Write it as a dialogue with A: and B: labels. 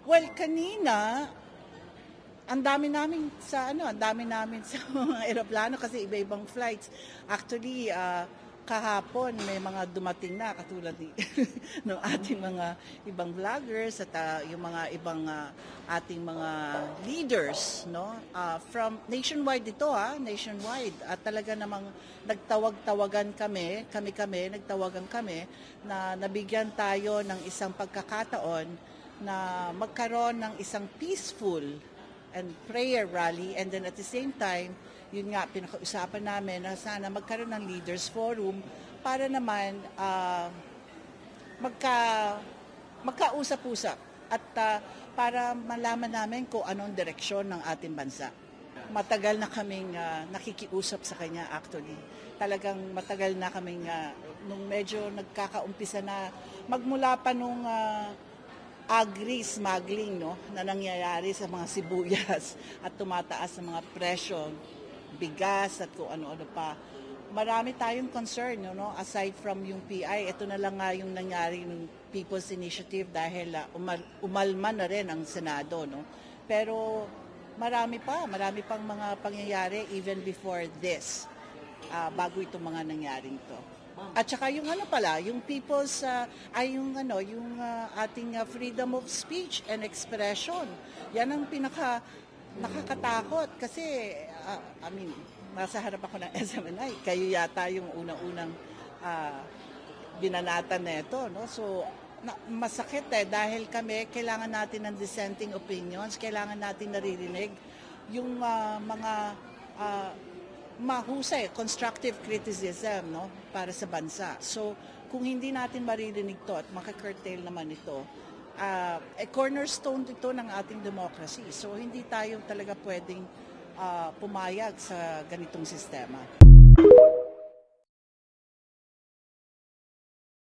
A: Well, kanina, ang dami namin sa mga eroplano kasi iba-ibang flights. Actually, kahapon may mga dumating na katulad ng ating mga ibang vloggers at yung mga ibang ating mga leaders, no? From nationwide ito, nationwide. At talaga namang nagtawagan kami, nagtawagan kami na nabigyan tayo ng isang pagkakataon na magkaroon ng isang peaceful and prayer rally, and then at the same time, yun nga, pinakausapan namin na sana magkaroon ng leaders forum para naman magkausap-usap at para malaman namin kung anong direksyon ng ating bansa. Matagal na kaming nakikiusap sa kanya actually. Talagang matagal na kaming nung medyo nagkakaumpisa na magmula pa nung agri-smuggling, no, na nangyayari sa mga sibuyas at tumataas sa mga presyo, bigas at kung ano-ano pa. Marami tayong concern, no, aside from yung PI. Ito na lang nga yung nangyari ng People's Initiative dahil umalma na rin ang Senado. No? Pero marami pang mga pangyayari even before this, bago itong mga nangyaring to. At saka yung yung people's yung ating freedom of speech and expression. Yan ang nakakatakot kasi nasa harap ako ng SMNI. Kayo yata yung unang-unang binanatan nito, no? So masakit dahil kami kailangan natin ng dissenting opinions, kailangan natin naririnig yung mga mahusay, constructive criticism, no, para sa bansa. So, kung hindi natin maririnig to at makakurtail naman ito, cornerstone ito ng ating democracy. So, hindi tayo talaga pwedeng pumayag sa ganitong sistema.